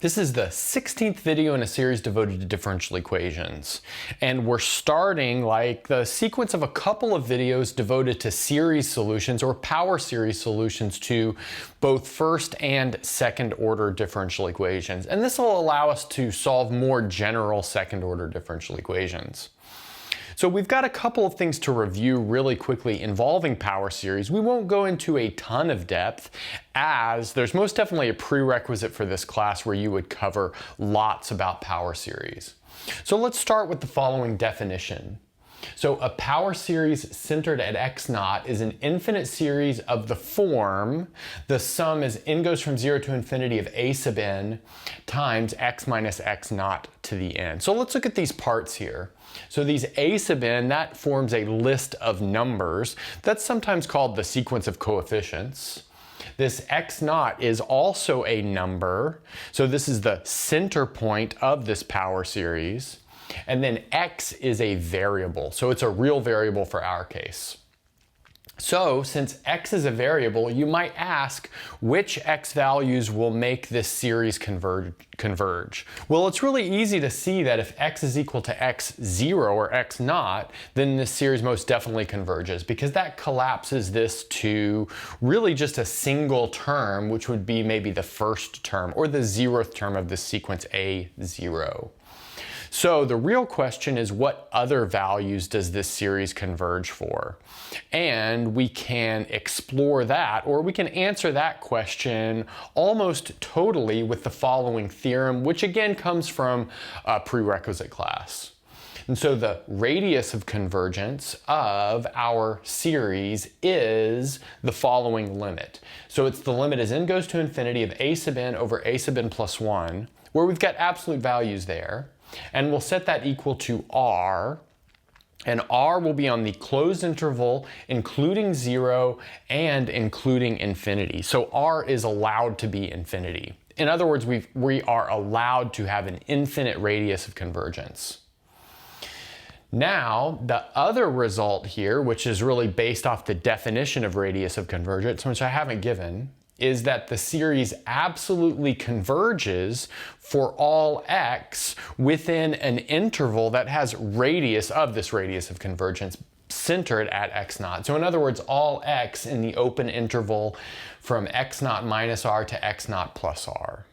This is the 16th video in a series devoted to differential equations. And we're starting like the sequence of a couple of videos devoted to series solutions or power series solutions to both first and second order differential equations. And this will allow us to solve more general second order differential equations. So we've got a couple of things to review really quickly involving power series. We won't go into a ton of depth as there's most definitely a prerequisite for this class where you would cover lots about power series. So let's start with the following definition. So a power series centered at x naught is an infinite series of the form, the sum as n goes from 0 to infinity of a sub n times x minus x naught to the n. So let's look at these parts here. So these a sub n, that forms a list of numbers. That's sometimes called the sequence of coefficients. This x naught is also a number. So this is the center point of this power series. And then x is a variable, so it's a real variable for our case. So since x is a variable, you might ask which x values will make this series converge. Well, it's really easy to see that if x is equal to x0 or x naught, then this series most definitely converges because that collapses this to really just a single term, which would be maybe the first term or the 0th term of this sequence a0. So the real question is, what other values does this series converge for? And we can explore that, or we can answer that question almost totally with the following theorem, which again comes from a prerequisite class. And so the radius of convergence of our series is the following limit. So it's the limit as n goes to infinity of a sub n over a sub n plus 1, where we've got absolute values there. And we'll set that equal to r, and r will be on the closed interval including 0 and including infinity. So r is allowed to be infinity. In other words, we are allowed to have an infinite radius of convergence. Now, the other result here, which is really based off the definition of radius of convergence, which I haven't given, is that the series absolutely converges for all x within an interval that has radius of this radius of convergence centered at x naught. So in other words, all x in the open interval from x naught minus r to x naught plus r.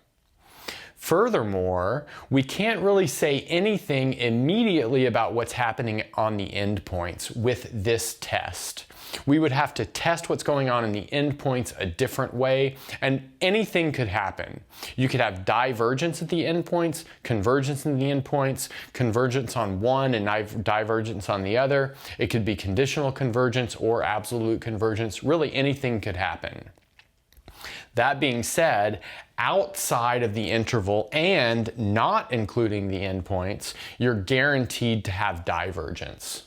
Furthermore, we can't really say anything immediately about what's happening on the endpoints with this test. We would have to test what's going on in the endpoints a different way, and anything could happen. You could have divergence at the endpoints, convergence in the endpoints, convergence on one and divergence on the other. It could be conditional convergence or absolute convergence. Really anything could happen. That being said, outside of the interval and not including the endpoints, you're guaranteed to have divergence.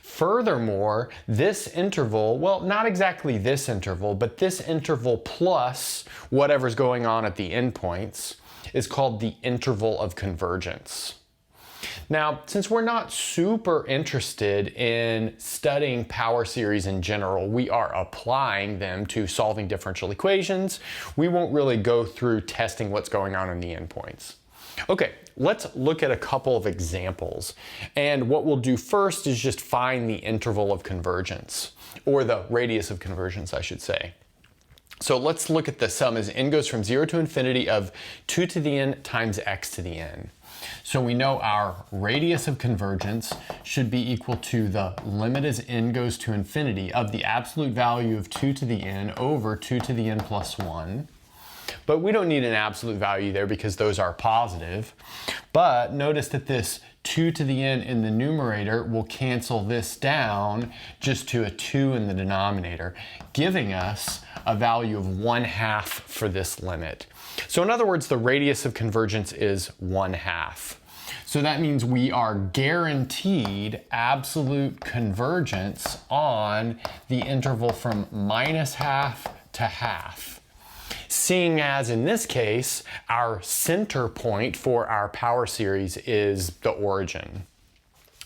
Furthermore, this interval, well, not exactly this interval, but this interval plus whatever's going on at the endpoints is called the interval of convergence. Now, since we're not super interested in studying power series in general, we are applying them to solving differential equations. We won't really go through testing what's going on in the endpoints. Okay, let's look at a couple of examples. And what we'll do first is just find the interval of convergence, or the radius of convergence, I should say. So let's look at the sum as n goes from 0 to infinity of 2 to the n times x to the n. So we know our radius of convergence should be equal to the limit as n goes to infinity of the absolute value of 2 to the n over 2 to the n plus 1. But we don't need an absolute value there because those are positive. But notice that this 2 to the n in the numerator will cancel this down just to a 2 in the denominator, giving us a value of 1/2 for this limit. So in other words, the radius of convergence is 1/2. So that means we are guaranteed absolute convergence on the interval from -1/2 to 1/2. Seeing as in this case, our center point for our power series is the origin.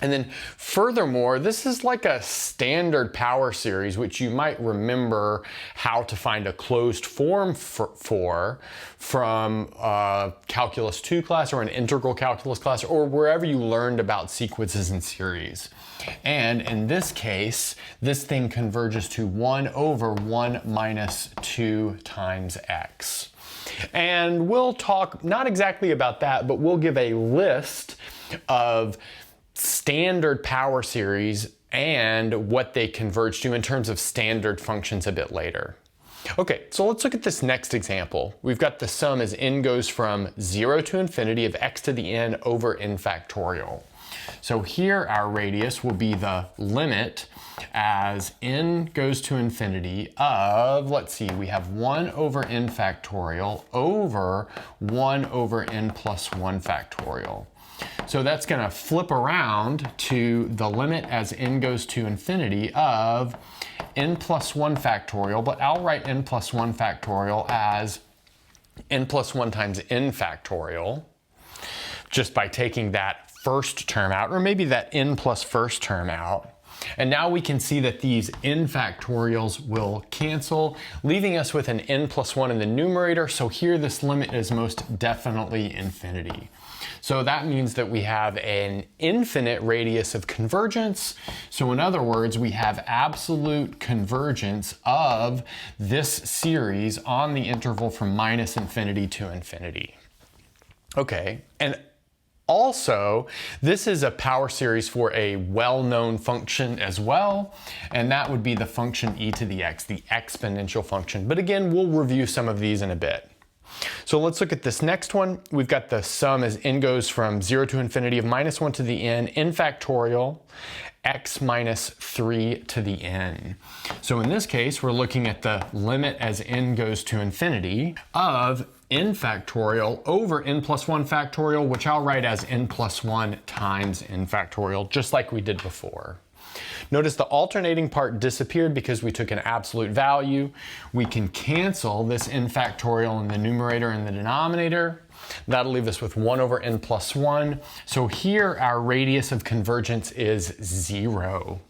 And then furthermore, this is like a standard power series, which you might remember how to find a closed form for from Calculus 2 class or an integral calculus class or wherever you learned about sequences and series. And in this case, this thing converges to 1 over 1 minus 2 times x. And we'll talk not exactly about that, but we'll give a list of standard power series and what they converge to in terms of standard functions a bit later. Okay, so let's look at this next example. We've got the sum as n goes from 0 to infinity of x to the n over n factorial. So here our radius will be the limit as n goes to infinity of, let's see, we have 1 over n factorial over 1 over n plus 1 factorial. So that's going to flip around to the limit as n goes to infinity of n plus 1 factorial, but I'll write n plus 1 factorial as n plus 1 times n factorial, just by taking that first term out, or maybe that n plus first term out. And now we can see that these n factorials will cancel, leaving us with an n plus 1 in the numerator. So here this limit is most definitely infinity. So that means that we have an infinite radius of convergence. So in other words, we have absolute convergence of this series on the interval from minus infinity to infinity. Okay, and also, this is a power series for a well-known function as well, and that would be the function e to the x, the exponential function. But again, we'll review some of these in a bit. So let's look at this next one. We've got the sum as n goes from 0 to infinity of minus 1 to the n factorial x minus 3 to the n. So in this case, we're looking at the limit as n goes to infinity of n factorial over n plus 1 factorial, which I'll write as n plus 1 times n factorial, just like we did before. Notice the alternating part disappeared because we took an absolute value. We can cancel this n factorial in the numerator and the denominator. That'll leave us with 1 over n plus 1. So here our radius of convergence is 0.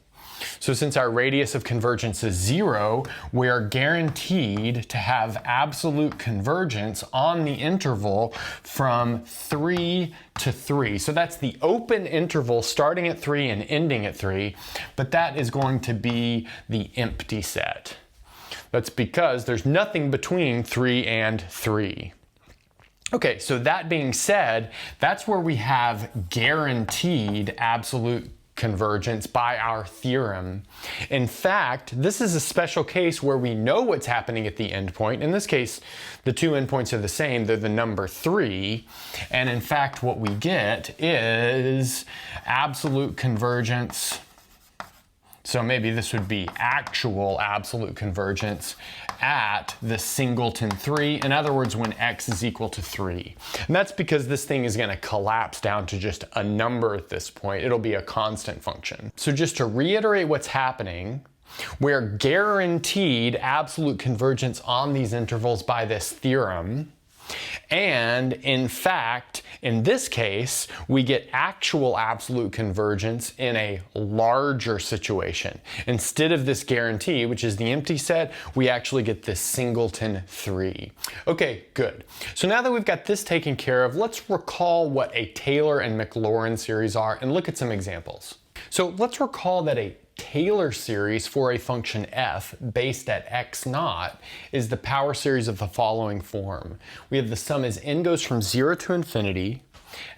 So since our radius of convergence is 0, we are guaranteed to have absolute convergence on the interval from 3 to 3. So that's the open interval starting at 3 and ending at 3, but that is going to be the empty set. That's because there's nothing between 3 and 3. Okay, so that being said, that's where we have guaranteed absolute convergence by our theorem. In fact, this is a special case where we know what's happening at the endpoint. In this case, the two endpoints are the same. They're the number 3. And in fact, what we get is absolute convergence. So maybe this would be actual absolute convergence at the singleton 3. In other words, when x is equal to 3. And that's because this thing is going to collapse down to just a number at this point. It'll be a constant function. So just to reiterate what's happening, we're guaranteed absolute convergence on these intervals by this theorem. And in fact, in this case, we get actual absolute convergence in a larger situation. Instead of this guarantee, which is the empty set, we actually get this singleton 3. Okay, good. So now that we've got this taken care of, let's recall what a Taylor and Maclaurin series are and look at some examples. So let's recall that a Taylor series for a function f based at x naught is the power series of the following form. We have the sum as n goes from 0 to infinity,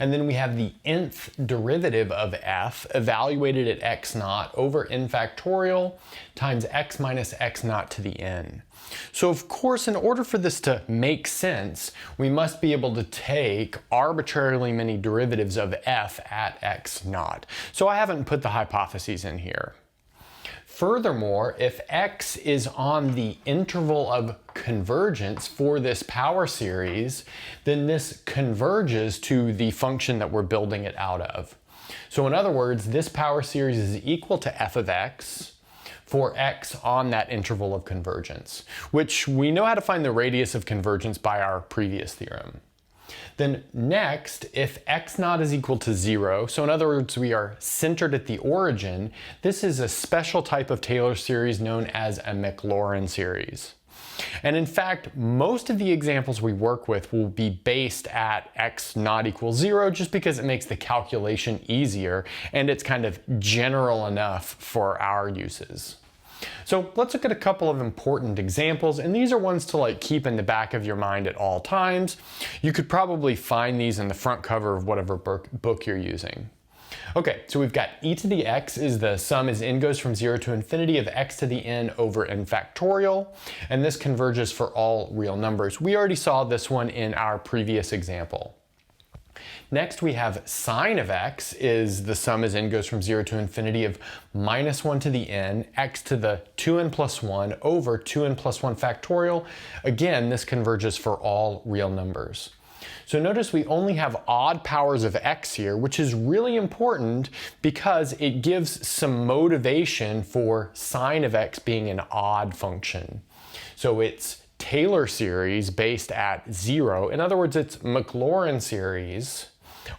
and then we have the nth derivative of f evaluated at x naught over n factorial times x minus x naught to the n. So of course, in order for this to make sense, we must be able to take arbitrarily many derivatives of f at x naught. So I haven't put the hypotheses in here. Furthermore, if x is on the interval of convergence for this power series, then this converges to the function that we're building it out of. So in other words, this power series is equal to f of x for x on that interval of convergence, which we know how to find the radius of convergence by our previous theorem. Then next, if x naught is equal to 0, so in other words we are centered at the origin, this is a special type of Taylor series known as a Maclaurin series. And in fact, most of the examples we work with will be based at x not equals 0 just because it makes the calculation easier and it's kind of general enough for our uses. So let's look at a couple of important examples, and these are ones to keep in the back of your mind at all times. You could probably find these in the front cover of whatever book you're using. Okay, so we've got e to the x is the sum as n goes from 0 to infinity of x to the n over n factorial, and this converges for all real numbers. We already saw this one in our previous example. Next we have sine of x is the sum as n goes from 0 to infinity of minus 1 to the n, x to the 2n plus 1 over 2n plus 1 factorial. Again, this converges for all real numbers. So notice we only have odd powers of x here, which is really important because it gives some motivation for sine of x being an odd function. So it's Taylor series based at 0. In other words, it's Maclaurin series,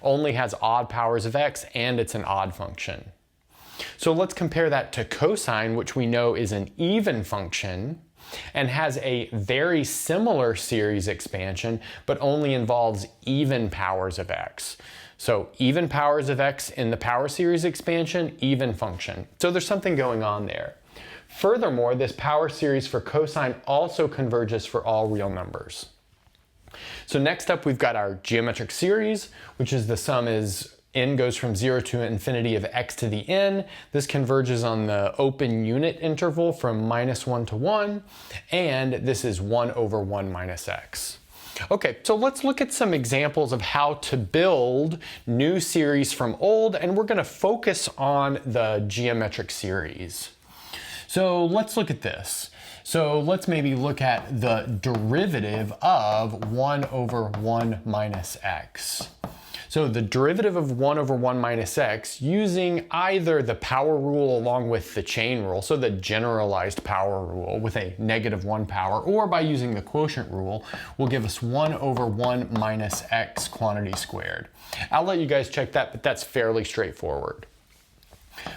only has odd powers of x, and it's an odd function. So let's compare that to cosine, which we know is an even function and has a very similar series expansion, but only involves even powers of x. So even powers of x in the power series expansion, even function. So there's something going on there. Furthermore, this power series for cosine also converges for all real numbers. So next up, we've got our geometric series, which is the sum as n goes from 0 to infinity of x to the n. This converges on the open unit interval from -1 to 1, and this is 1 over 1 minus x. Okay, so let's look at some examples of how to build new series from old, and we're going to focus on the geometric series. So let's look at this. So let's maybe look at the derivative of 1 over 1 minus x. So the derivative of 1 over 1 minus x using either the power rule along with the chain rule, so the generalized power rule with a -1 power, or by using the quotient rule, will give us 1 over 1 minus x quantity squared. I'll let you guys check that, but that's fairly straightforward.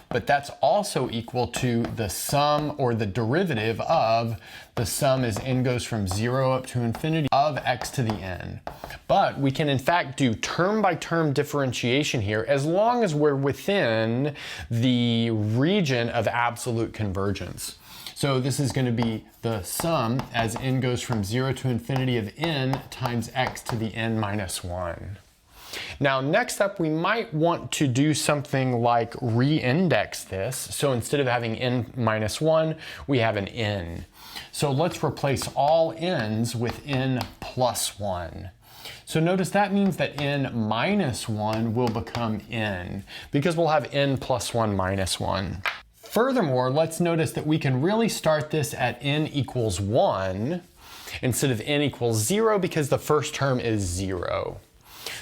But that's also equal to the sum or the derivative of the sum as n goes from 0 up to infinity of x to the n. But we can in fact do term by term differentiation here as long as we're within the region of absolute convergence. So this is going to be the sum as n goes from 0 to infinity of n times x to the n minus 1. Now next up, we might want to do something like re-index this. So instead of having n minus 1, we have an n. So let's replace all n's with n plus 1. So notice that means that n minus 1 will become n, because we'll have n plus 1 minus 1. Furthermore, let's notice that we can really start this at n equals 1 instead of n equals 0 because the first term is 0.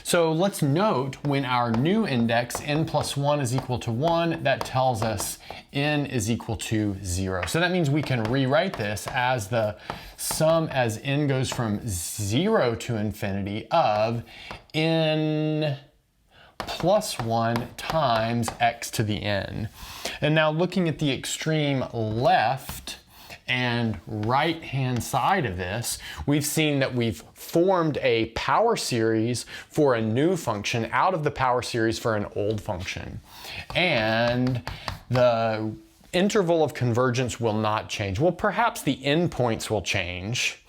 So let's note when our new index n plus 1 is equal to 1, that tells us n is equal to 0. So that means we can rewrite this as the sum as n goes from 0 to infinity of n plus 1 times x to the n. And now looking at the extreme left and right-hand side of this, we've seen that we've formed a power series for a new function out of the power series for an old function. And the interval of convergence will not change. Well, perhaps the endpoints will change,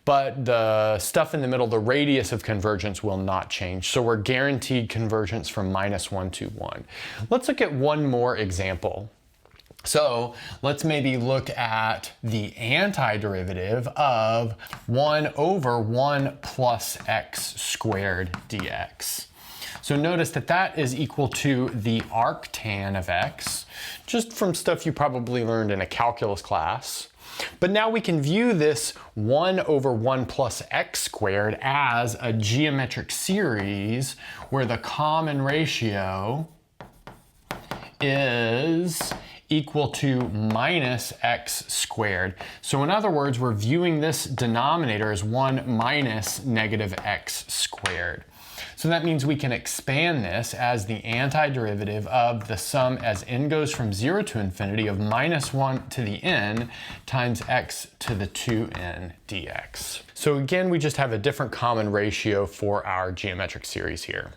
but the stuff in the middle, the radius of convergence, will not change. So we're guaranteed convergence from -1 to 1. Let's look at one more example. So let's maybe look at the antiderivative of 1 over 1 plus x squared dx. So notice that that is equal to the arctan of x, just from stuff you probably learned in a calculus class. But now we can view this 1 over 1 plus x squared as a geometric series where the common ratio is equal to minus x squared. So in other words, we're viewing this denominator as 1 minus negative x squared. So that means we can expand this as the antiderivative of the sum as n goes from 0 to infinity of minus 1 to the n times x to the 2n dx. So again, we just have a different common ratio for our geometric series here.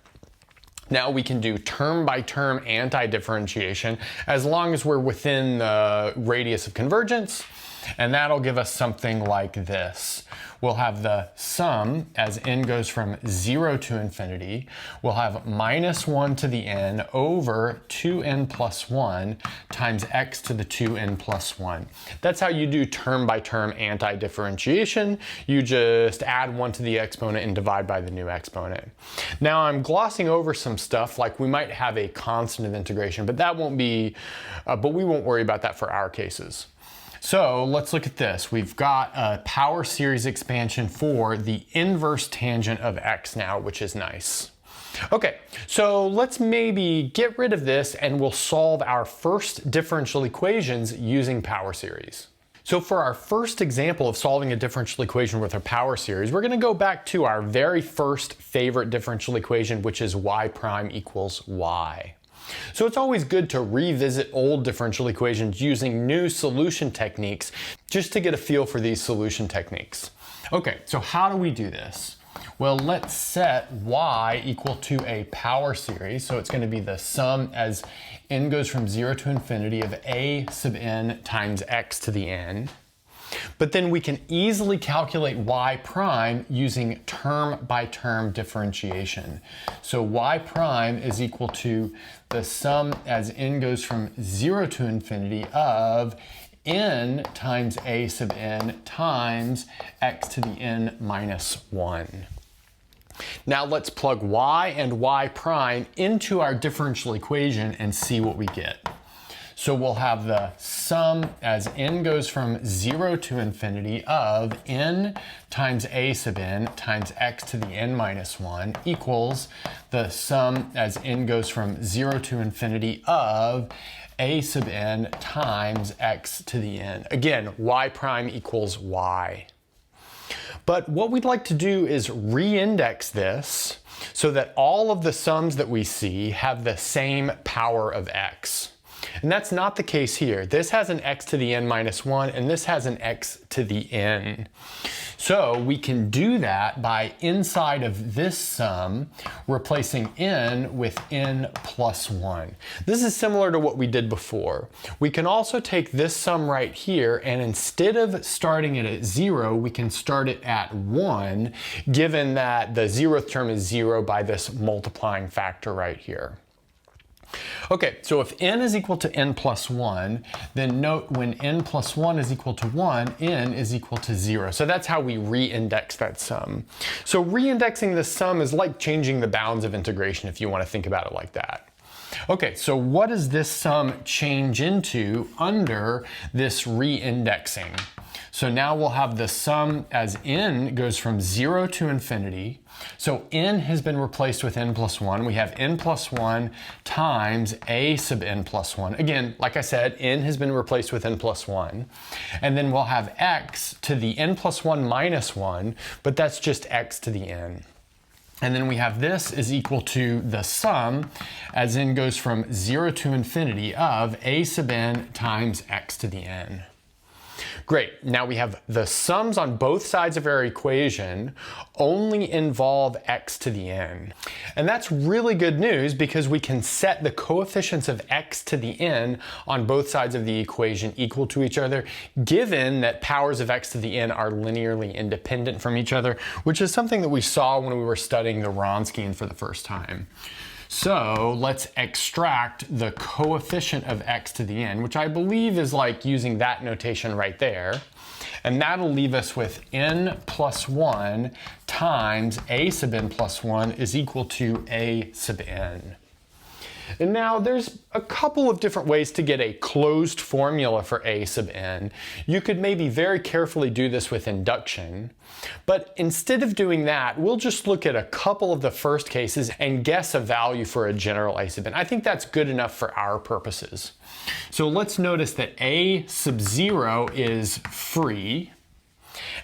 Now we can do term by term anti-differentiation as long as we're within the radius of convergence, and that'll give us something like this. We'll have the sum as n goes from 0 to infinity. We'll have minus 1 to the n over 2n plus 1 times x to the 2n plus 1. That's how you do term by term anti-differentiation. You just add 1 to the exponent and divide by the new exponent. Now I'm glossing over some stuff, like we might have a constant of integration, but that won't be, but we won't worry about that for our cases. So let's look at this. We've got a power series expansion for the inverse tangent of x now, which is nice. Okay, so let's maybe get rid of this and we'll solve our first differential equations using power series. So for our first example of solving a differential equation with a power series, we're going to go back to our very first favorite differential equation, which is y prime equals y. So it's always good to revisit old differential equations using new solution techniques just to get a feel for these solution techniques. Okay, so how do we do this? Well, let's set y equal to a power series. So it's going to be the sum as n goes from 0 to infinity of a sub n times x to the n. But then we can easily calculate y prime using term by term differentiation. So y prime is equal to the sum as n goes from 0 to infinity of n times a sub n times x to the n minus 1. Now let's plug y and y prime into our differential equation and see what we get. So we'll have the sum as n goes from 0 to infinity of n times a sub n times x to the n minus 1 equals the sum as n goes from 0 to infinity of a sub n times x to the n. Again, y prime equals y. But what we'd like to do is re-index this so that all of the sums that we see have the same power of x. And that's not the case here. This has an x to the n minus 1, and this has an x to the n. So we can do that by inside of this sum, replacing n with n plus 1. This is similar to what we did before. We can also take this sum right here, and instead of starting it at 0, we can start it at 1, given that the 0th term is 0 by this multiplying factor right here. Okay, so if n is equal to n plus 1, then note when n plus 1 is equal to 1, n is equal to 0. So that's how we re-index that sum. So re-indexing this sum is like changing the bounds of integration, if you want to think about it like that. Okay, so what does this sum change into under this re-indexing? So now we'll have the sum as n goes from 0 to infinity. So n has been replaced with n plus 1. We have n plus 1 times a sub n plus 1. Again, like I said, n has been replaced with n plus 1. And then we'll have x to the n plus 1 minus 1, but that's just x to the n. And then we have this is equal to the sum as n goes from 0 to infinity of a sub n times x to the n. Great, now we have the sums on both sides of our equation only involve x to the n. And that's really good news because we can set the coefficients of x to the n on both sides of the equation equal to each other, given that powers of x to the n are linearly independent from each other, which is something that we saw when we were studying the Wronskian for the first time. So let's extract the coefficient of x to the n, which I believe is like using that notation right there. And that'll leave us with n plus 1 times a sub n plus 1 is equal to a sub n. And now there's a couple of different ways to get a closed formula for a sub n. You could maybe very carefully do this with induction, but instead of doing that, we'll just look at a couple of the first cases and guess a value for a general a sub n. I think that's good enough for our purposes. So let's notice that a sub 0 is free,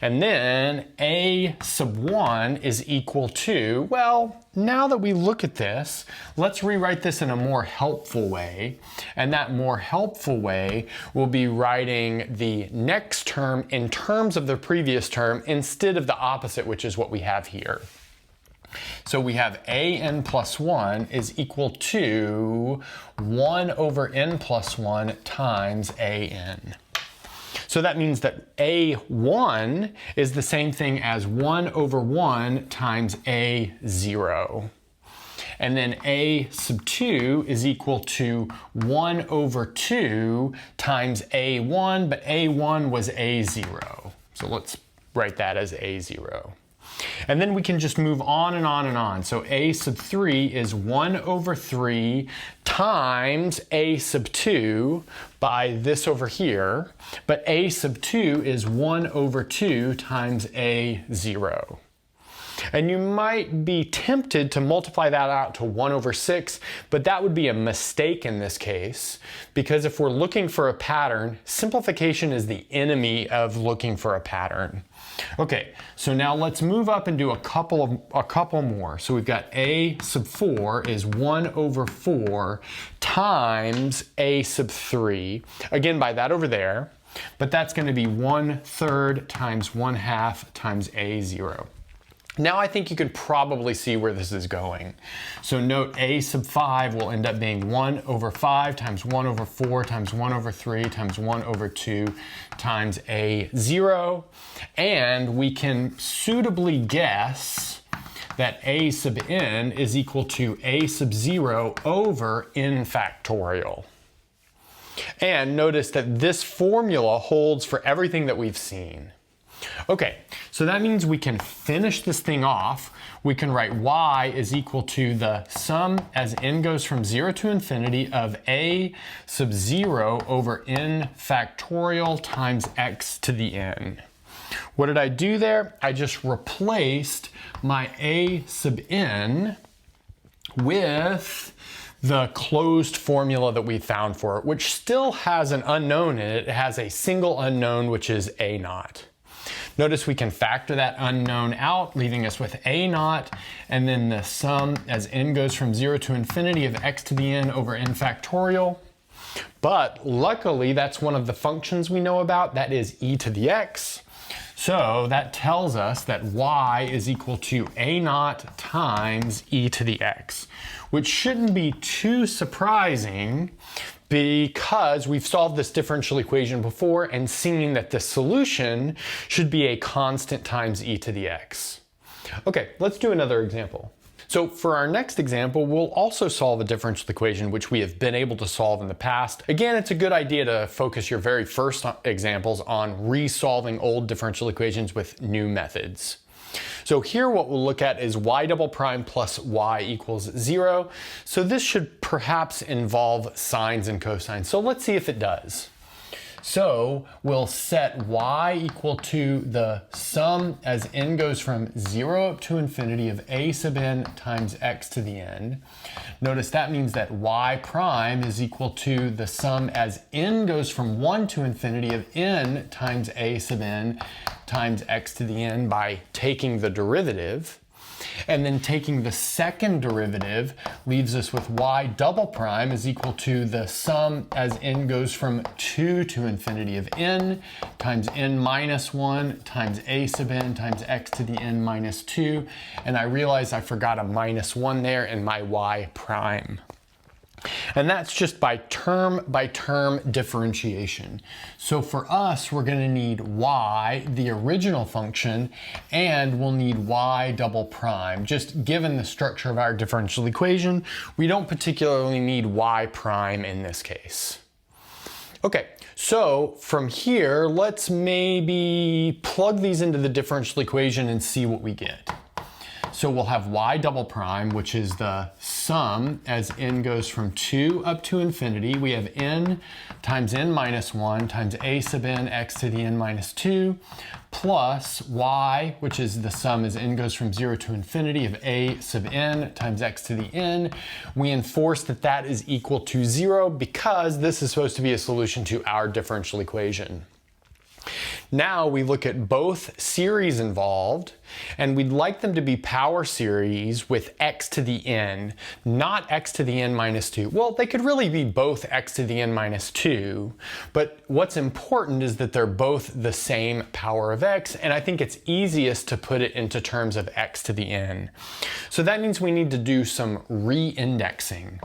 and then a sub 1 is equal to, well, now that we look at this, let's rewrite this in a more helpful way. And that more helpful way will be writing the next term in terms of the previous term instead of the opposite, which is what we have here. So we have an plus 1 is equal to 1 over n plus 1 times an. So that means that a1 is the same thing as 1 over 1 times a0. And then a sub 2 is equal to 1 over 2 times a1, but a1 was a0. So let's write that as a0. And then we can just move on and on and on. So a sub 3 is 1 over 3 times a sub 2 by this over here, but a sub 2 is 1 over 2 times a0. And you might be tempted to multiply that out to 1 over 6, but that would be a mistake in this case, because if we're looking for a pattern, simplification is the enemy of looking for a pattern. Okay, so now let's move up and do a couple more. So we've got a sub 4 is 1 over 4 times a sub 3, again by that over there, but that's going to be 1/3 times 1/2 times a0. Now I think you can probably see where this is going. So note a sub 5 will end up being 1 over 5 times 1 over 4 times 1 over 3 times 1 over 2 times a0. And we can suitably guess that a sub n is equal to a sub 0 over n factorial. And notice that this formula holds for everything that we've seen. Okay, so that means we can finish this thing off. We can write y is equal to the sum as n goes from 0 to infinity of a sub 0 over n factorial times x to the n. What did I do there? I just replaced my a sub n with the closed formula that we found for it, which still has an unknown in it. It has a single unknown, which is a naught. Notice we can factor that unknown out, leaving us with a naught, and then the sum as n goes from 0 to infinity of x to the n over n factorial. But luckily, that's one of the functions we know about, that is e to the x. So that tells us that y is equal to a naught times e to the x, which shouldn't be too surprising because we've solved this differential equation before and seen that the solution should be a constant times e to the x. Okay, let's do another example. So for our next example, we'll also solve a differential equation which we have been able to solve in the past. Again, it's a good idea to focus your very first examples on resolving old differential equations with new methods. So here what we'll look at is y double prime plus y equals 0. So this should perhaps involve sines and cosines. So let's see if it does. So we'll set y equal to the sum as n goes from 0 up to infinity of a sub n times x to the n. Notice that means that y prime is equal to the sum as n goes from 1 to infinity of n times a sub n times x to the n by taking the derivative. And then taking the second derivative leaves us with y double prime is equal to the sum as n goes from 2 to infinity of n times n minus 1 times a sub n times x to the n minus 2. And I realize I forgot a minus 1 there in my y prime. And that's just by term differentiation. So for us, we're going to need y, the original function, and we'll need y double prime. Just given the structure of our differential equation, we don't particularly need y prime in this case. Okay, so from here, let's maybe plug these into the differential equation and see what we get. So we'll have y double prime, which is the sum as n goes from 2 up to infinity. We have n times n minus 1 times a sub n x to the n minus 2 plus y, which is the sum as n goes from 0 to infinity of a sub n times x to the n. We enforce that that is equal to 0 because this is supposed to be a solution to our differential equation. Now we look at both series involved, and we'd like them to be power series with x to the n, not x to the n minus 2. Well, they could really be both x to the n minus 2, but what's important is that they're both the same power of x, and I think it's easiest to put it into terms of x to the n. So that means we need to do some re-indexing.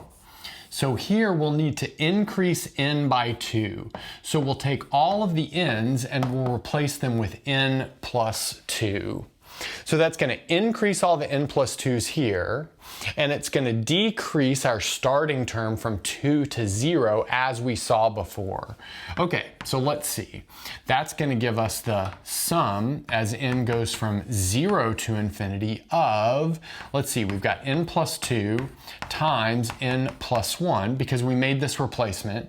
So here we'll need to increase n by 2. So we'll take all of the n's and we'll replace them with n plus 2. So that's going to increase all the n plus 2's here, and it's going to decrease our starting term from 2 to 0 as we saw before. Okay, so let's see. That's going to give us the sum as n goes from 0 to infinity of, let's see, we've got n plus 2 times n plus 1 because we made this replacement.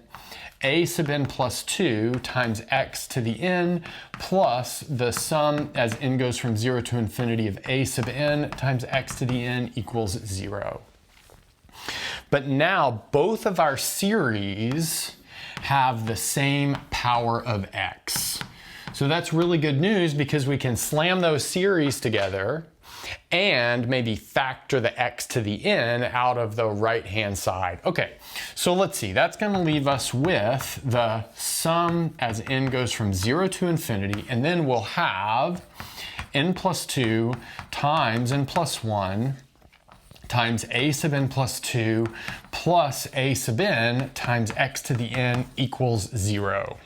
A sub n plus 2 times x to the n plus the sum as n goes from 0 to infinity of a sub n times x to the n equals 0. But now both of our series have the same power of x. So that's really good news because we can slam those series together and maybe factor the x to the n out of the right-hand side. Okay, so let's see. That's going to leave us with the sum as n goes from 0 to infinity, and then we'll have n plus 2 times n plus 1 times a sub n plus 2 plus a sub n times x to the n equals 0.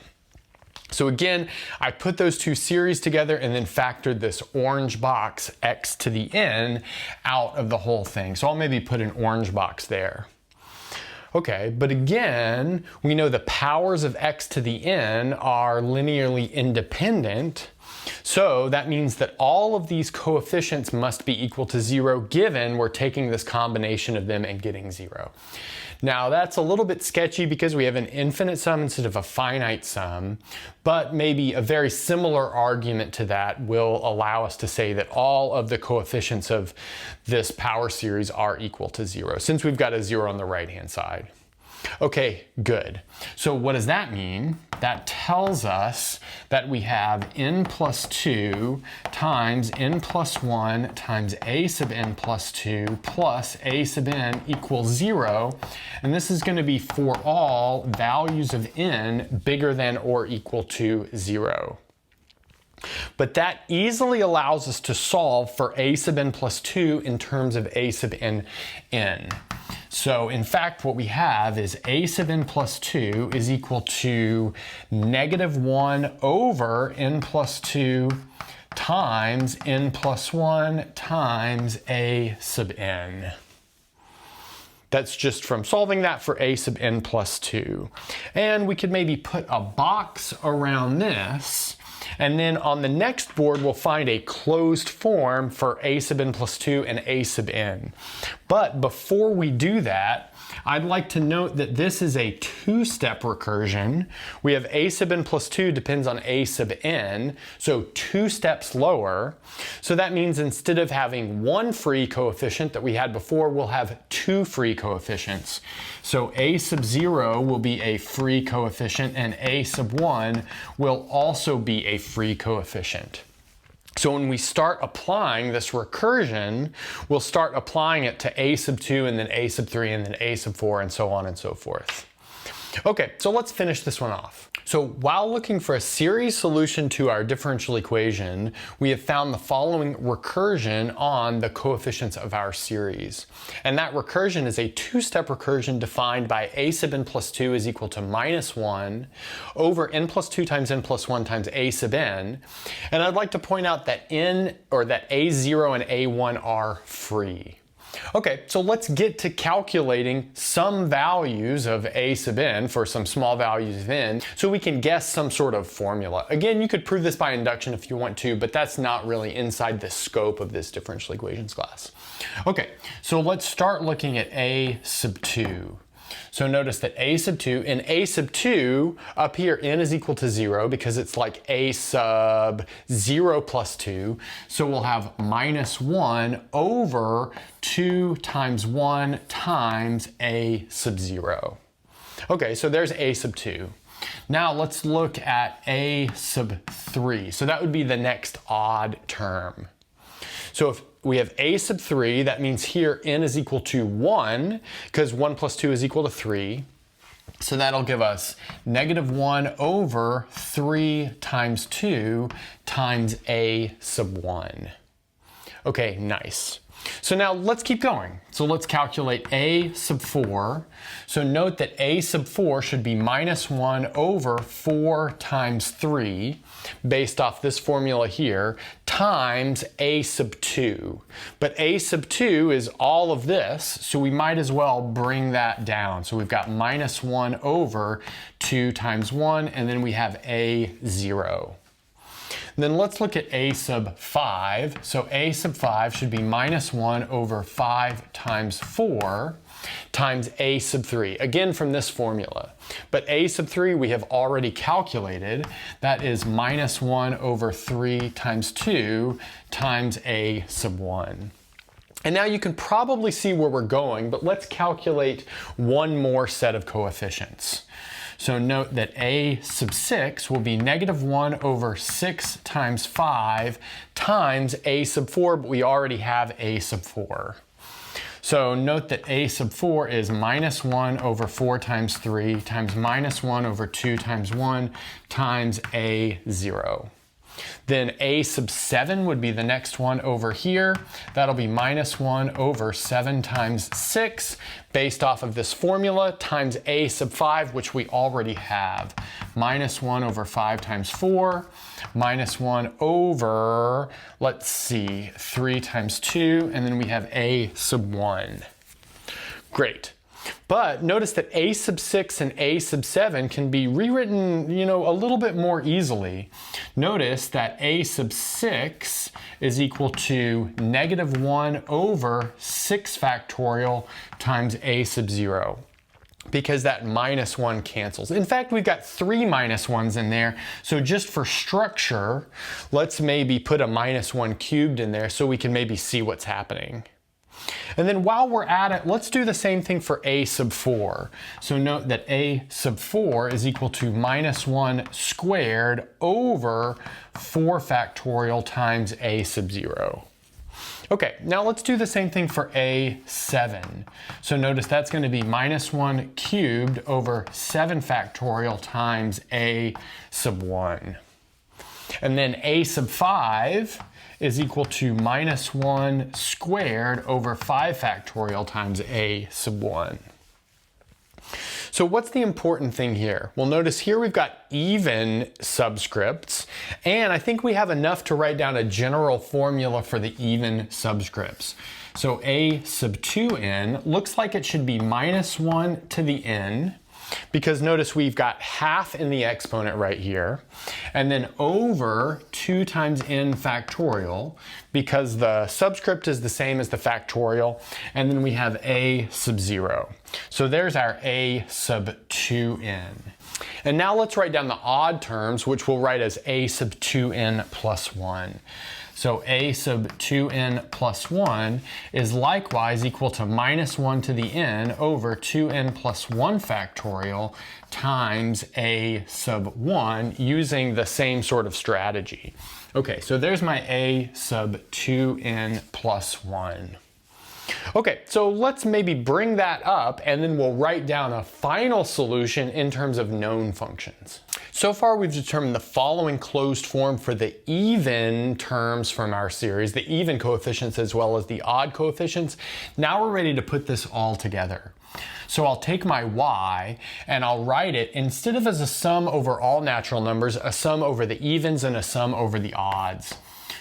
So again, I put those two series together and then factored this orange box x to the n out of the whole thing. So I'll maybe put an orange box there. Okay, but again, we know the powers of x to the n are linearly independent. So that means that all of these coefficients must be equal to 0 given we're taking this combination of them and getting 0. Now that's a little bit sketchy because we have an infinite sum instead of a finite sum, but maybe a very similar argument to that will allow us to say that all of the coefficients of this power series are equal to 0, since we've got a 0 on the right-hand side. Okay, good. So what does that mean? That tells us that we have n plus 2 times n plus 1 times a sub n plus 2 plus a sub n equals 0. And this is going to be for all values of n bigger than or equal to 0. But that easily allows us to solve for a sub n plus 2 in terms of a sub n. So in fact, what we have is a sub n plus 2 is equal to -1 over n plus 2 times n plus 1 times a sub n. That's just from solving that for a sub n plus 2. And we could maybe put a box around this, and then on the next board we'll find a closed form for a sub n plus 2 and a sub n. But before we do that, I'd like to note that this is a two-step recursion. We have a sub n plus 2 depends on a sub n, so 2 steps lower. So that means instead of having one free coefficient that we had before, we'll have 2 free coefficients. So a sub 0 will be a free coefficient, and a sub 1 will also be a free coefficient. So when we start applying this recursion, we'll start applying it to a sub 2 and then a sub 3 and then a sub 4 and so on and so forth. Okay, so let's finish this one off. So while looking for a series solution to our differential equation, we have found the following recursion on the coefficients of our series. And that recursion is a two-step recursion defined by a sub n plus 2 is equal to -1 over n plus 2 times n plus 1 times a sub n. And I'd like to point out that a0 and a1 are free. Okay, so let's get to calculating some values of a sub n for some small values of n so we can guess some sort of formula. Again, you could prove this by induction if you want to, but that's not really inside the scope of this differential equations class. Okay, so let's start looking at a sub 2. So notice that a sub 2, in a sub 2, up here n is equal to 0 because it's like a sub 0 plus 2. So we'll have minus 1 over 2 times 1 times a sub 0. Okay, so there's a sub 2. Now let's look at a sub 3. So that would be the next odd term. So if we have a sub 3, that means here n is equal to 1, because 1 plus 2 is equal to 3. So that'll give us negative 1 over 3 times 2 times a sub 1. Okay, nice. So now let's keep going. So let's calculate a sub 4. So note that a sub 4 should be minus 1 over 4 times 3, based off this formula here, times a sub 2. But a sub 2 is all of this, so we might as well bring that down. So we've got minus 1 over 2 times 1, and then we have a 0. Then let's look at a sub 5. So a sub 5 should be minus 1 over 5 times 4 times a sub 3, again from this formula. But a sub 3 we have already calculated. That is minus 1 over 3 times 2 times a sub 1. And now you can probably see where we're going, but let's calculate one more set of coefficients. So note that a sub 6 will be negative 1 over 6 times 5 times a sub 4, but we already have a sub 4. So note that a sub 4 is minus 1 over 4 times 3 times minus 1 over 2 times 1 times a 0. Then a sub 7 would be the next one over here. That'll be minus 1 over 7 times 6, based off of this formula, times a sub 5, which we already have. Minus 1 over 5 times 4, minus 1 over, let's see, 3 times 2, and then we have a sub 1. Great. But notice that a sub 6 and a sub 7 can be rewritten, a little bit more easily. Notice that a sub 6 is equal to negative 1 over 6 factorial times a sub 0, because that minus 1 cancels. In fact, we've got 3 minus 1s in there. So just for structure, let's maybe put a minus 1 cubed in there so we can maybe see what's happening. And then while we're at it, let's do the same thing for a sub 4. So note that a sub 4 is equal to minus 1 squared over 4 factorial times a sub 0. Okay, now let's do the same thing for a 7. So notice that's going to be minus 1 cubed over 7 factorial times a sub 1. And then a sub 5 is equal to minus 1 squared over 5 factorial times a sub 1. So what's the important thing here? Well, notice here we've got even subscripts, and I think we have enough to write down a general formula for the even subscripts. So a sub 2n looks like it should be minus 1 to the n, because notice we've got half in the exponent right here, and then over 2 times n factorial, because the subscript is the same as the factorial, and then we have a sub 0. So there's our a sub 2n. And now let's write down the odd terms, which we'll write as a sub 2n plus 1. So a sub 2n plus 1 is likewise equal to minus 1 to the n over 2n plus 1 factorial times a sub 1, using the same sort of strategy. Okay, so there's my a sub 2n plus 1. Okay, so let's maybe bring that up, and then we'll write down a final solution in terms of known functions. So far we've determined the following closed form for the even terms from our series, the even coefficients as well as the odd coefficients. Now we're ready to put this all together. So I'll take my y and I'll write it, instead of as a sum over all natural numbers, a sum over the evens and a sum over the odds.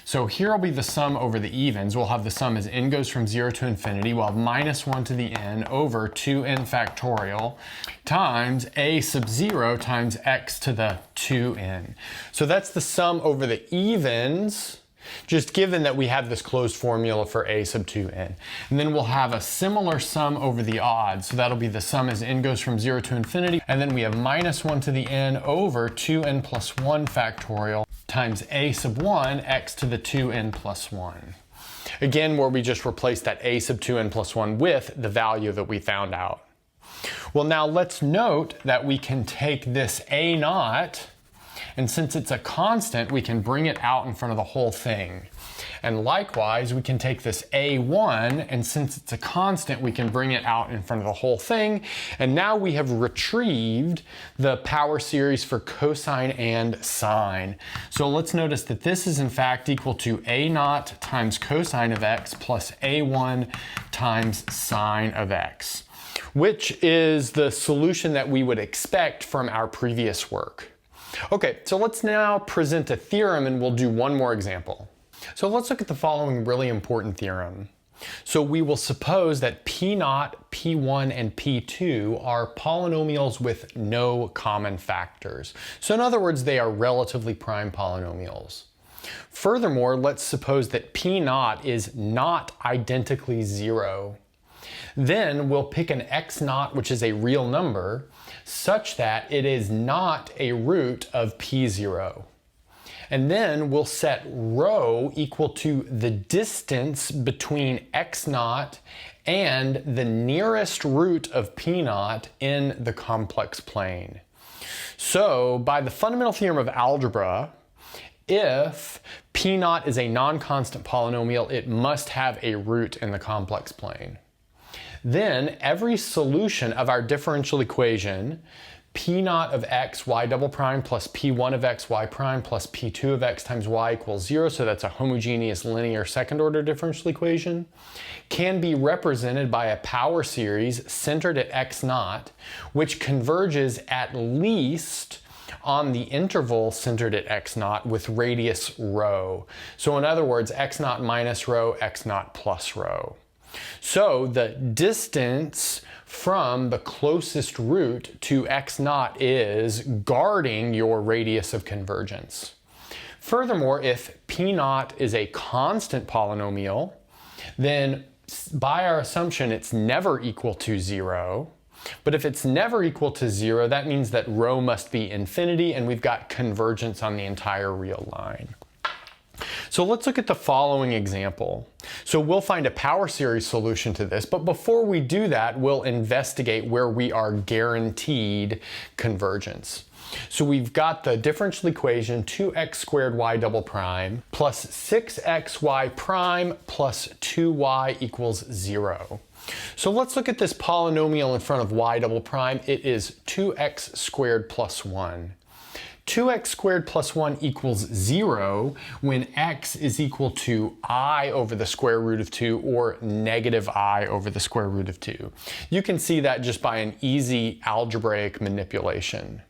So here will be the sum over the evens. We'll have the sum as n goes from 0 to infinity. We'll have minus 1 to the n over 2n factorial times a sub 0 times x to the 2n. So that's the sum over the evens, just given that we have this closed formula for a sub 2n. And then we'll have a similar sum over the odds. So that'll be the sum as n goes from 0 to infinity. And then we have minus 1 to the n over 2n plus 1 factorial times a sub 1 x to the 2n plus 1. Again, where we just replace that a sub 2n plus 1 with the value that we found out. Well, now let's note that we can take this a naught, and since it's a constant, we can bring it out in front of the whole thing. And likewise, we can take this a1, and since it's a constant, we can bring it out in front of the whole thing. And now we have retrieved the power series for cosine and sine. So let's notice that this is in fact equal to a naught times cosine of x plus a1 times sine of x, which is the solution that we would expect from our previous work. Okay, so let's now present a theorem, and we'll do one more example. So let's look at the following really important theorem. So we will suppose that P0, P1, and P2 are polynomials with no common factors. So in other words, they are relatively prime polynomials. Furthermore, let's suppose that P0 is not identically 0. Then we'll pick an x0, which is a real number, such that it is not a root of P0. And then we'll set rho equal to the distance between x0 and the nearest root of P0 in the complex plane. So by the fundamental theorem of algebra, if P0 is a non-constant polynomial, it must have a root in the complex plane. Then every solution of our differential equation, P0 of x y double prime plus P1 of x y prime plus P2 of x times y equals 0, so that's a homogeneous linear second order differential equation, can be represented by a power series centered at x0, which converges at least on the interval centered at x0 with radius rho. So in other words, x0 minus rho, x0 plus rho. So the distance from the closest root to x0 is guarding your radius of convergence. Furthermore, if P0 is a constant polynomial, then by our assumption it's never equal to 0. But if it's never equal to 0, that means that rho must be infinity, and we've got convergence on the entire real line. So let's look at the following example. So we'll find a power series solution to this, but before we do that, we'll investigate where we are guaranteed convergence. So we've got the differential equation 2x squared y double prime plus 6xy prime plus 2y equals 0. So let's look at this polynomial in front of y double prime. It is 2x squared plus 1. 2x squared plus 1 equals 0 when x is equal to I over the square root of 2 or negative I over the square root of 2. You can see that just by an easy algebraic manipulation.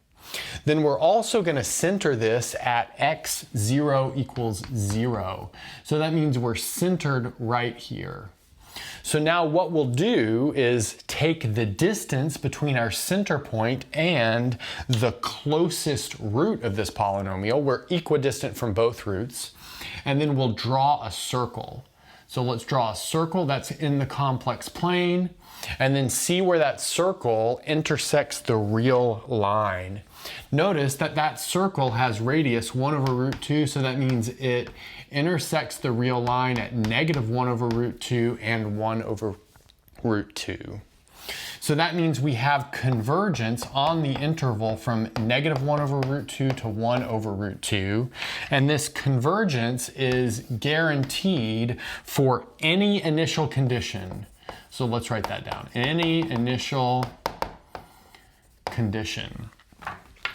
Then we're also going to center this at x0 equals 0. So that means we're centered right here. So now what we'll do is take the distance between our center point and the closest root of this polynomial. We're equidistant from both roots. And then we'll draw a circle. So let's draw a circle that's in the complex plane, and then see where that circle intersects the real line. Notice that that circle has radius 1 over root 2, so that means it intersects the real line at negative 1 over root 2 and 1 over root 2. So that means we have convergence on the interval from negative 1 over root 2 to 1 over root 2. And this convergence is guaranteed for any initial condition. So let's write that down. Any initial condition.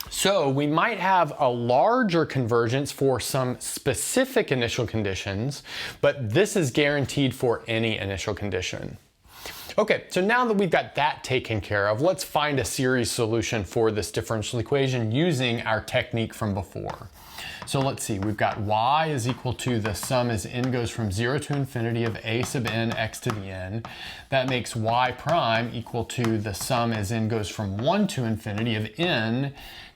So we might have a larger convergence for some specific initial conditions, but this is guaranteed for any initial condition. Okay, so now that we've got that taken care of, let's find a series solution for this differential equation using our technique from before. So let's see, we've got y is equal to the sum as n goes from 0 to infinity of a sub n x to the n. That makes y prime equal to the sum as n goes from 1 to infinity of n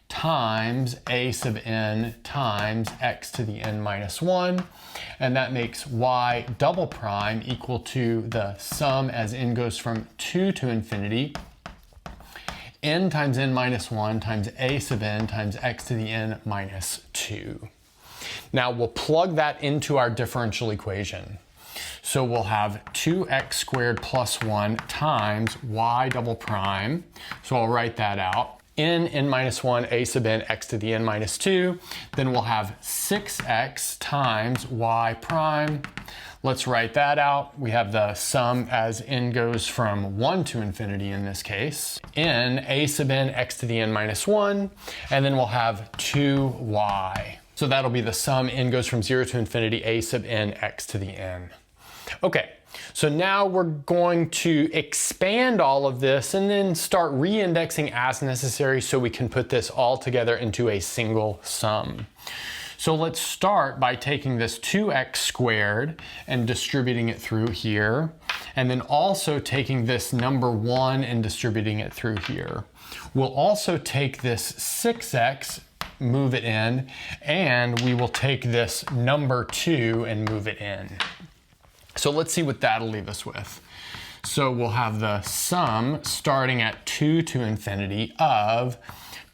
times a sub n times x to the n minus 1. And that makes y double prime equal to the sum as n goes from 2 to infinity n times n minus 1 times a sub n times x to the n minus 2. Now we'll plug that into our differential equation. So we'll have 2x squared plus 1 times y double prime. So I'll write that out. N minus 1, a sub n, x to the n minus 2. Then we'll have 6x times y prime. Let's write that out. We have the sum as n goes from 1 to infinity in this case. N, a sub n, x to the n minus 1. And then we'll have 2y. So that'll be the sum n goes from 0 to infinity, a sub n, x to the n. Okay, so now we're going to expand all of this and then start re-indexing as necessary so we can put this all together into a single sum. So let's start by taking this 2x squared and distributing it through here, and then also taking this number 1 and distributing it through here. We'll also take this 6x, move it in, and we will take this number 2 and move it in. So let's see what that'll leave us with. So we'll have the sum starting at 2 to infinity of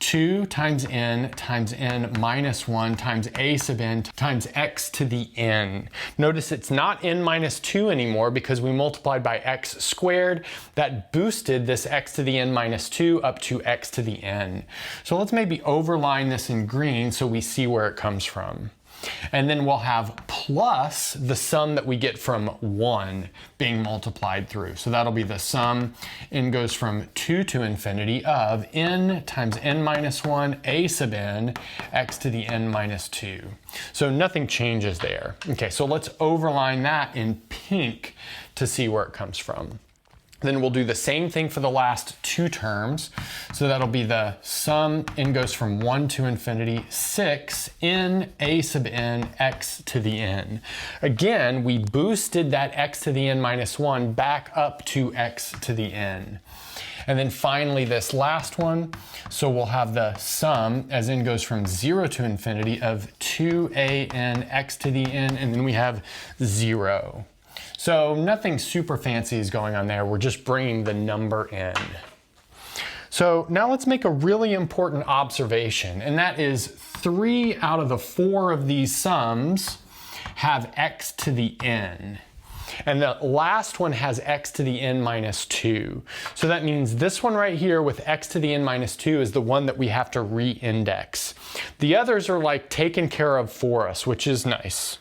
2 times n minus 1 times a sub n times x to the n. Notice it's not n minus 2 anymore because we multiplied by x squared. That boosted this x to the n minus 2 up to x to the n. So let's maybe overline this in green so we see where it comes from. And then we'll have plus the sum that we get from 1 being multiplied through. So that'll be the sum n goes from 2 to infinity of n times n minus 1 a sub n x to the n minus 2. So nothing changes there. Okay, so let's overline that in pink to see where it comes from. Then we'll do the same thing for the last two terms. So that'll be the sum n goes from 1 to infinity, 6 n a sub n x to the n. Again, we boosted that x to the n minus 1 back up to x to the n. And then finally this last one, so we'll have the sum as n goes from 0 to infinity of 2a(n) x to the n, and then we have 0. So nothing super fancy is going on there. We're just bringing the number in. So now let's make a really important observation, and that is 3 out of the 4 of these sums have x to the n. And the last one has x to the n minus 2. So that means this one right here with x to the n minus 2 is the one that we have to re-index. The others are like taken care of for us, which is nice.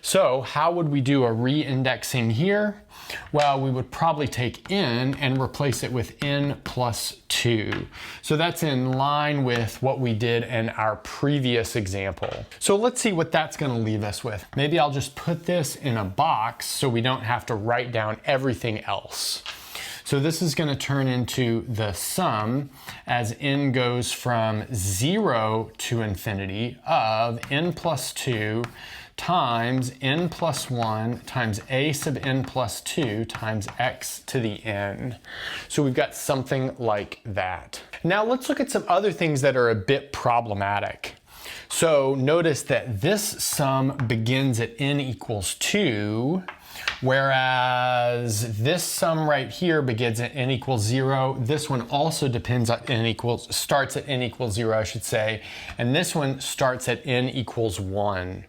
So how would we do a re-indexing here? Well, we would probably take n and replace it with n plus 2. So that's in line with what we did in our previous example. So let's see what that's going to leave us with. Maybe I'll just put this in a box so we don't have to write down everything else. So this is going to turn into the sum as n goes from 0 to infinity of n plus 2 times n plus 1 times a sub n plus 2 times x to the n. So we've got something like that. Now let's look at some other things that are a bit problematic. So notice that this sum begins at n equals 2, whereas this sum right here begins at n equals 0. This one also starts at n equals 0, I should say, and this one starts at n equals 1.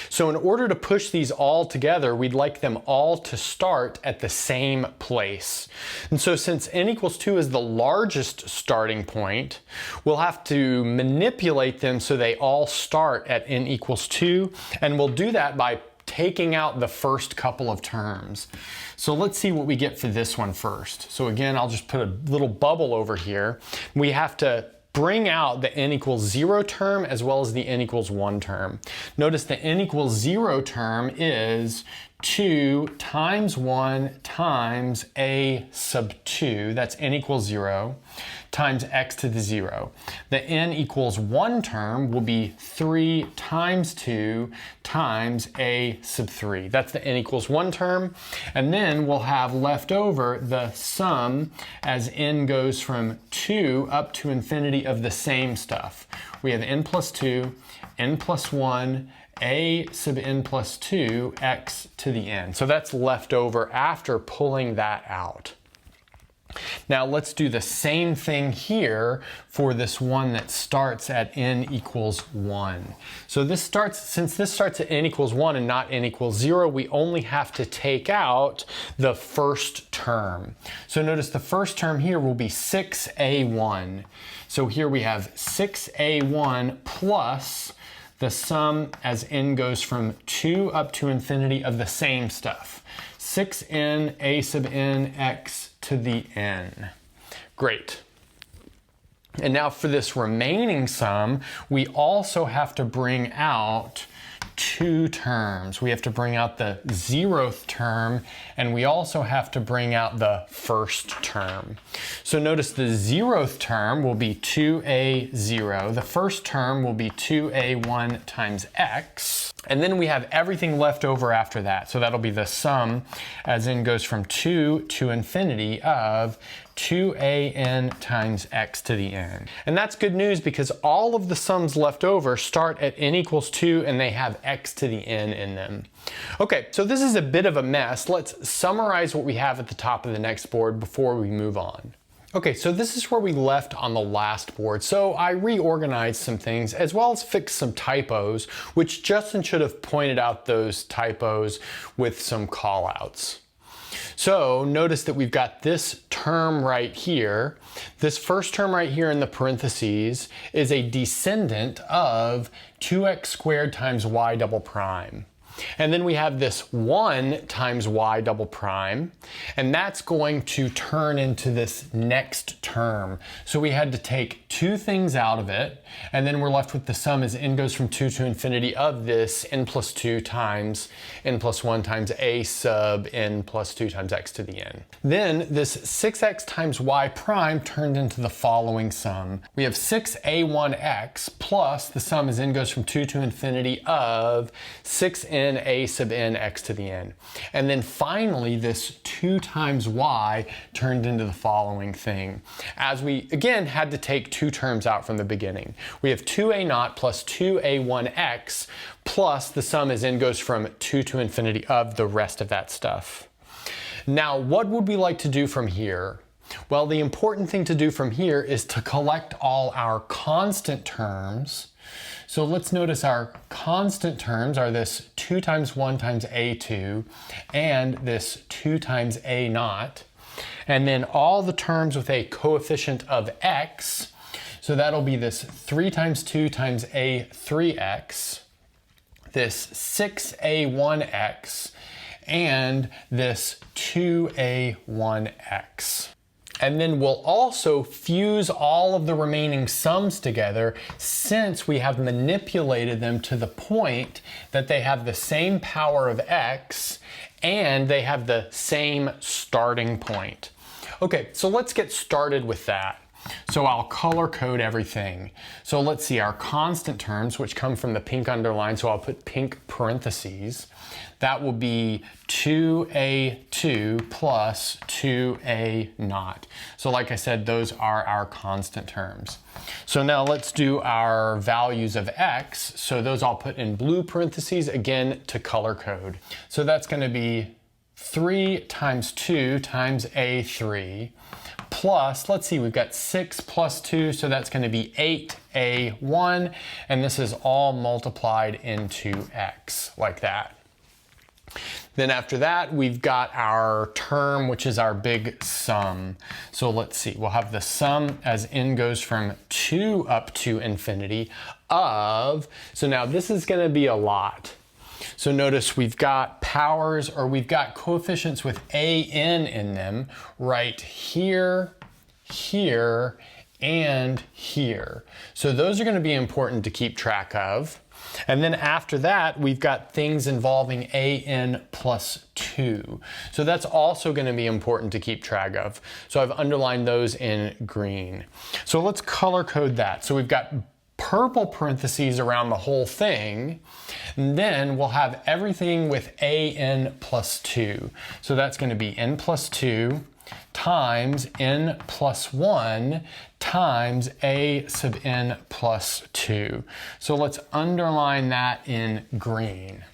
So in order to push these all together, we'd like them all to start at the same place. And so since n equals 2 is the largest starting point, we'll have to manipulate them so they all start at n equals 2, and we'll do that by taking out the first couple of terms. So let's see what we get for this one first. So again, I'll just put a little bubble over here. We have to bring out the n equals 0 term as well as the n equals 1 term. Notice the n equals 0 term is 2 times 1 times a sub 2, that's n equals 0, times x to the 0. The n equals 1 term will be 3 times 2 times a sub 3. That's the n equals 1 term. And then we'll have left over the sum as n goes from 2 up to infinity of the same stuff. We have n plus 2, n plus 1, a sub n plus 2, x to the n. So that's left over after pulling that out. Now let's do the same thing here for this one that starts at n equals 1. So since this starts at n equals 1 and not n equals 0, we only have to take out the first term. So notice the first term here will be 6a1. So here we have 6a1 plus the sum as n goes from 2 up to infinity of the same stuff. 6n a sub n x to the n. Great. And now for this remaining sum, we also have to bring out 2 terms. We have to bring out the 0th term, and we also have to bring out the first term. So notice the 0th term will be 2a0. The first term will be 2a1 times x. And then we have everything left over after that. So that'll be the sum as n goes from 2 to infinity of 2an times x to the n. And that's good news because all of the sums left over start at n equals 2 and they have x to the n in them. Okay, so this is a bit of a mess. Let's summarize what we have at the top of the next board before we move on. Okay, so this is where we left on the last board. So I reorganized some things as well as fixed some typos, which Justin should have pointed out those typos with some callouts. So notice that we've got this term right here. This first term right here in the parentheses is a descendant of 2x squared times y double prime. And then we have this 1 times y double prime, and that's going to turn into this next term. So we had to take 2 things out of it, and then we're left with the sum as n goes from 2 to infinity of this n plus 2 times n plus 1 times a sub n plus 2 times x to the n. Then this 6x times y prime turned into the following sum. We have 6a1x plus the sum as n goes from 2 to infinity of 6n a sub n x to the n. And then finally this 2 times y turned into the following thing, as we again had to take 2 terms out from the beginning. We have 2a naught plus 2a1x plus the sum as n goes from 2 to infinity of the rest of that stuff. Now what would we like to do from here? Well, the important thing to do from here is to collect all our constant terms. So let's notice our constant terms are this 2 times 1 times a2 and this 2 times a naught. And then all the terms with a coefficient of x. So that'll be this 3 times 2 times a 3x, this 6a1x, and this 2a1x. And then we'll also fuse all of the remaining sums together since we have manipulated them to the point that they have the same power of x and they have the same starting point. Okay, so let's get started with that. So I'll color code everything. So let's see our constant terms, which come from the pink underline, so I'll put pink parentheses. That will be 2a2 plus 2a naught. So like I said, those are our constant terms. So now let's do our values of x. So those I'll put in blue parentheses, again, to color code. So that's going to be 3 times 2 times a3 plus, let's see, we've got 6 plus 2, so that's going to be 8a1, and this is all multiplied into x, like that. Then after that, we've got our term, which is our big sum. So let's see, we'll have the sum as n goes from 2 up to infinity of, so now this is going to be a lot. So notice we've got powers, or we've got coefficients with an in them right here, here, and here. So those are going to be important to keep track of. And then after that, we've got things involving an plus 2. So that's also going to be important to keep track of. So I've underlined those in green. So let's color code that. So we've got purple parentheses around the whole thing. And then we'll have everything with an plus 2. So that's going to be n plus 2 times n plus 1 times a sub n plus 2. So let's underline that in green.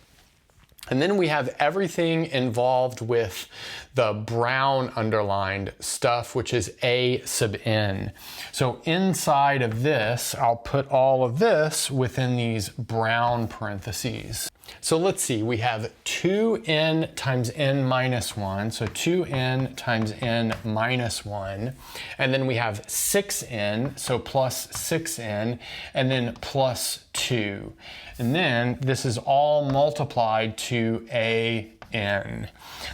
And then we have everything involved with the brown underlined stuff, which is a sub n. So inside of this, I'll put all of this within these brown parentheses. So let's see, we have 2n times n minus 1, so 2n times n minus 1, and then we have 6n, so plus 6n, and then plus 2. And then this is all multiplied to an.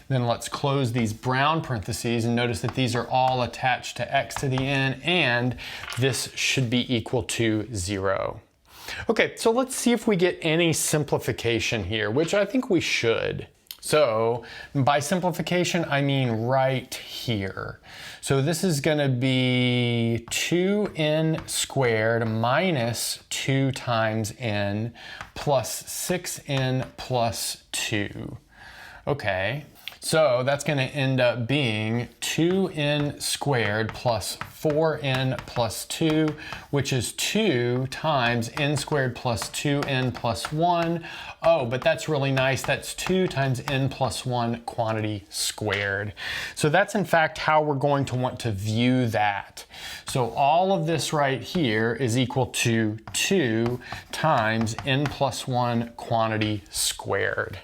Then let's close these brown parentheses and notice that these are all attached to x to the n, and this should be equal to 0. Okay, so let's see if we get any simplification here, which I think we should. So by simplification, I mean right here. So this is going to be 2n squared minus 2 times n plus 6n plus 2. Okay, so that's going to end up being 2n squared plus 4n plus 2, which is 2 times n squared plus 2n plus 1. Oh, but that's really nice. That's 2 times n plus 1 quantity squared. So that's in fact how we're going to want to view that. So all of this right here is equal to 2 times n plus 1 quantity squared.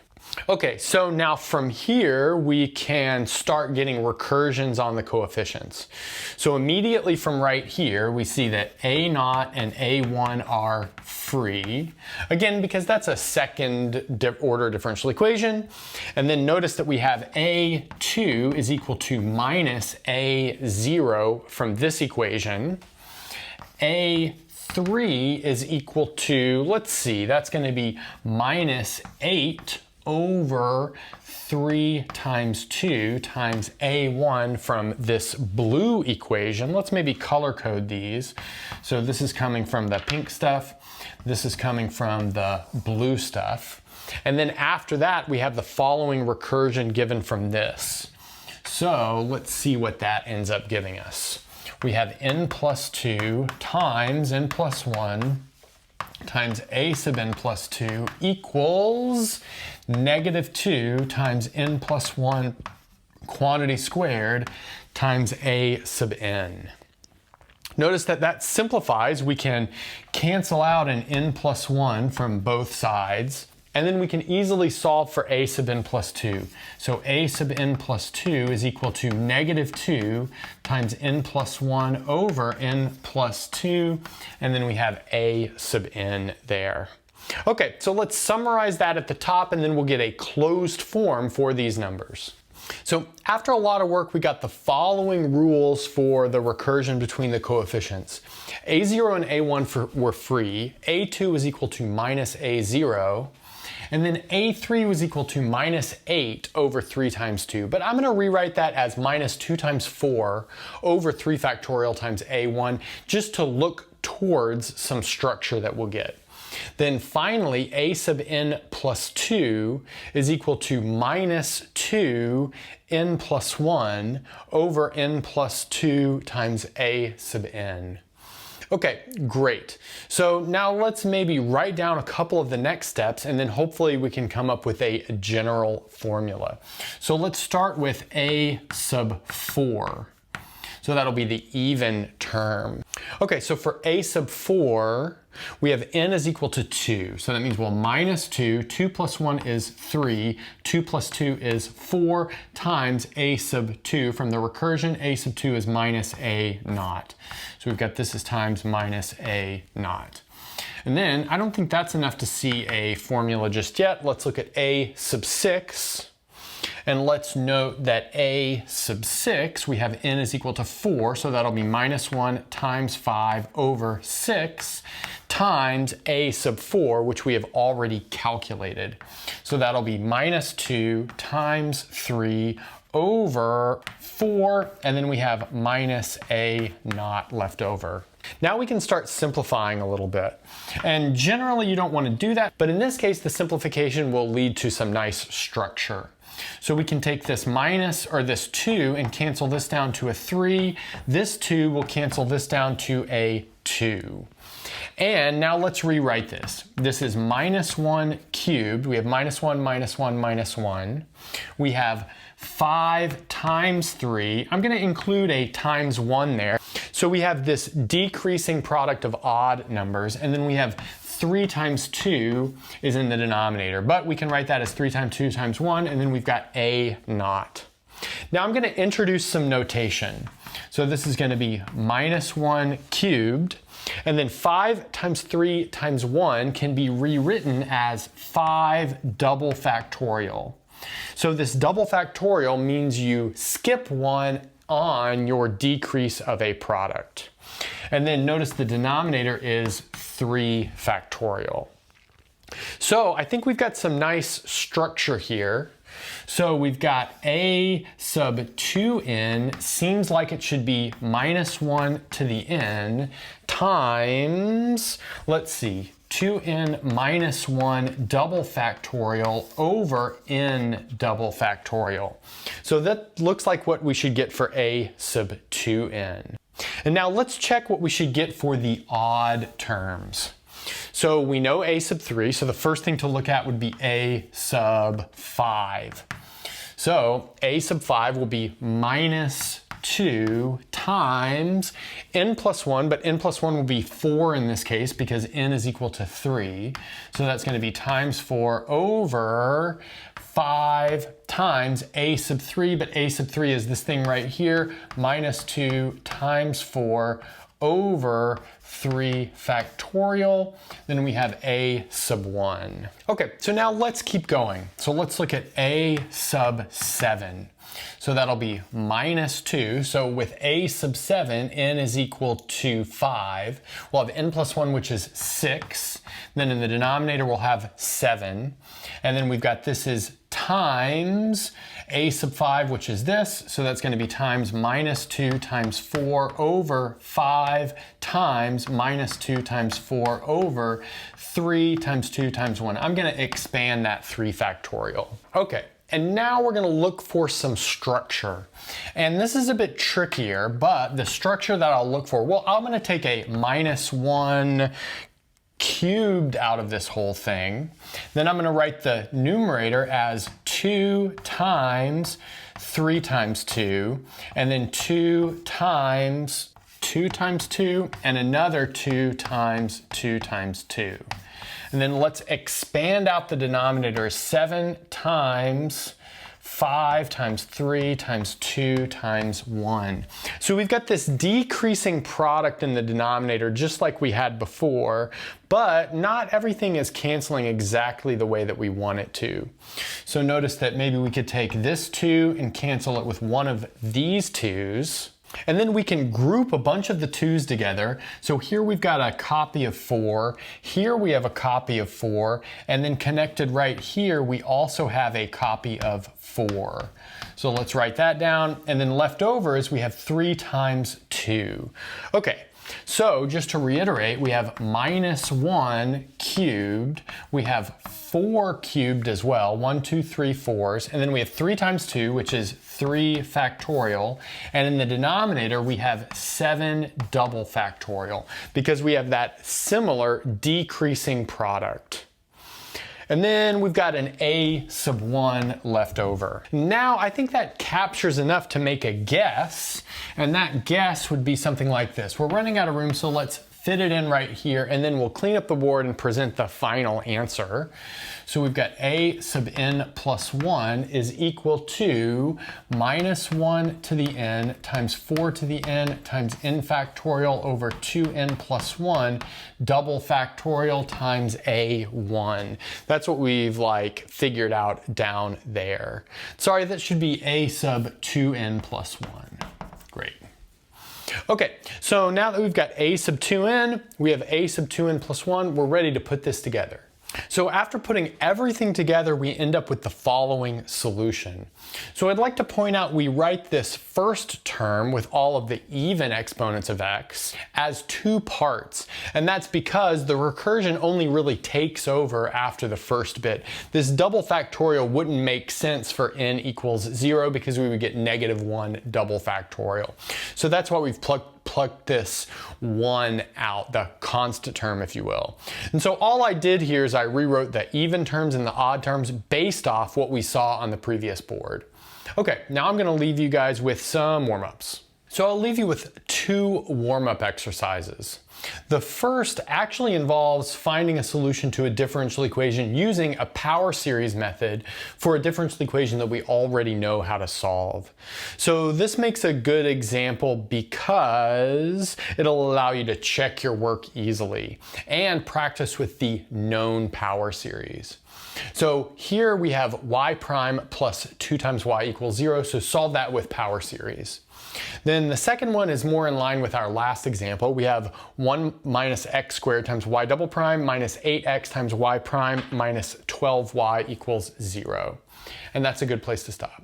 Okay, so now from here, we can start getting recursions on the coefficients. So immediately from right here, we see that a0 and a1 are free. Again, because that's a second order differential equation. And then notice that we have a2 is equal to minus a0 from this equation. A3 is equal to, let's see, that's going to be minus 8 over 3 times 2 times a1 from this blue equation. Let's maybe color code these. So this is coming from the pink stuff. This is coming from the blue stuff. And then after that, we have the following recursion given from this. So let's see what that ends up giving us. We have n plus 2 times n plus 1 times a sub n plus 2 equals negative 2 times n plus 1 quantity squared times a sub n. Notice that that simplifies. We can cancel out an n plus 1 from both sides, and then we can easily solve for a sub n plus 2. So a sub n plus 2 is equal to negative 2 times n plus 1 over n plus 2, and then we have a sub n there. Okay, so let's summarize that at the top, and then we'll get a closed form for these numbers. So after a lot of work, we got the following rules for the recursion between the coefficients. a0 and a1 were free, a2 was equal to minus a0, and then a3 was equal to minus 8 over 3 times 2. But I'm going to rewrite that as minus 2 times 4 over 3 factorial times a1, just to look towards some structure that we'll get. Then finally, a sub n plus 2 is equal to minus 2 n plus 1 over n plus 2 times a sub n. Okay, great. So now let's maybe write down a couple of the next steps, and then hopefully we can come up with a general formula. So let's start with a sub 4. So that'll be the even term. Okay, so for a sub 4, we have n is equal to 2. So that means, well, minus 2, 2 plus 1 is 3, 2 plus 2 is 4 times a sub 2. From the recursion, a sub 2 is minus a naught. So we've got this as times minus a naught. And then I don't think that's enough to see a formula just yet. Let's look at a sub 6. And let's note that a sub 6, we have n is equal to 4, so that'll be minus 1 times 5 over 6 times a sub 4, which we have already calculated. So that'll be minus 2 times 3 over 4, and then we have minus a naught left over. Now we can start simplifying a little bit. And generally you don't want to do that, but in this case the simplification will lead to some nice structure. So we can take this minus, or this 2, and cancel this down to a 3. This 2 will cancel this down to a 2. And now let's rewrite this. This is minus 1 cubed. We have minus 1, minus 1, minus 1. We have 5 times 3. I'm going to include a times 1 there. So we have this decreasing product of odd numbers, and then we have 3 times 2 is in the denominator, but we can write that as 3 times 2 times 1, and then we've got a naught. Now I'm going to introduce some notation. So this is going to be minus 1 cubed, and then 5 times 3 times 1 can be rewritten as 5 double factorial. So this double factorial means you skip 1 on your decrease of a product. And then notice the denominator is 3 factorial. So I think we've got some nice structure here. So we've got a sub 2n, seems like it should be minus 1 to the n, times, let's see, 2n minus 1 double factorial over n double factorial. So that looks like what we should get for a sub 2n. And now let's check what we should get for the odd terms. So we know a sub 3, so the first thing to look at would be a sub 5. So a sub 5 will be minus 2 times n plus 1, but n plus 1 will be 4 in this case because n is equal to 3. So that's going to be times 4 over 5 times a sub 3, but a sub 3 is this thing right here, minus 2 times 4 over 3 factorial. Then we have a sub 1. Okay, so now let's keep going. So let's look at a sub 7. So that'll be minus 2. So with a sub 7, n is equal to 5. We'll have n plus 1, which is 6. Then in the denominator, we'll have 7. And then we've got this is times a sub 5, which is this. So that's going to be times minus 2 times 4 over 5 times minus 2 times 4 over 3 times 2 times 1. I'm going to expand that 3 factorial. Okay. And now we're going to look for some structure. And this is a bit trickier, but the structure that I'll look for, well, I'm going to take a minus 1 cubed out of this whole thing. Then I'm going to write the numerator as 2 times 3 times 2, and then 2 times 2 times 2, and another 2 times 2 times 2. And then let's expand out the denominator as 7 times 5 times 3 times 2 times 1. So we've got this decreasing product in the denominator just like we had before, but not everything is canceling exactly the way that we want it to. So notice that maybe we could take this 2 and cancel it with one of these 2's. And then we can group a bunch of the 2's together. So here we've got a copy of 4. Here we have a copy of 4. And then connected right here, we also have a copy of 4. So let's write that down. And then left over is we have 3 times 2. Okay. So just to reiterate, we have minus 1 cubed. We have 4 cubed as well. 1, 2, 3, 4s. And then we have 3 times 2, which is 3 factorial. And in the denominator, we have 7 double factorial because we have that similar decreasing product. And then we've got an a sub 1 left over. Now, I think that captures enough to make a guess, and that guess would be something like this. We're running out of room, so let's fit it in right here, and then we'll clean up the board and present the final answer. So we've got a sub n plus 1 is equal to minus 1 to the n times 4 to the n times n factorial over 2n plus 1 double factorial times a1. That's what we've figured out down there. Sorry, that should be a sub 2n plus 1. Great. Okay, so now that we've got a sub 2n, we have a sub 2n plus 1, we're ready to put this together. So after putting everything together, we end up with the following solution. So I'd like to point out we write this first term with all of the even exponents of x as two parts. And that's because the recursion only really takes over after the first bit. This double factorial wouldn't make sense for n equals 0 because we would get -1 double factorial. So that's why we've plucked this 1 out, the constant term, if you will. And so all I did here is I rewrote the even terms and the odd terms based off what we saw on the previous board. Okay, now I'm going to leave you guys with some warm-ups. So I'll leave you with two warm-up exercises. The first actually involves finding a solution to a differential equation using a power series method for a differential equation that we already know how to solve. So this makes a good example because it'll allow you to check your work easily and practice with the known power series. So here we have y prime plus 2 times y equals 0, so solve that with power series. Then the second one is more in line with our last example. We have 1 minus x squared times y double prime minus 8x times y prime minus 12y equals 0. And that's a good place to stop.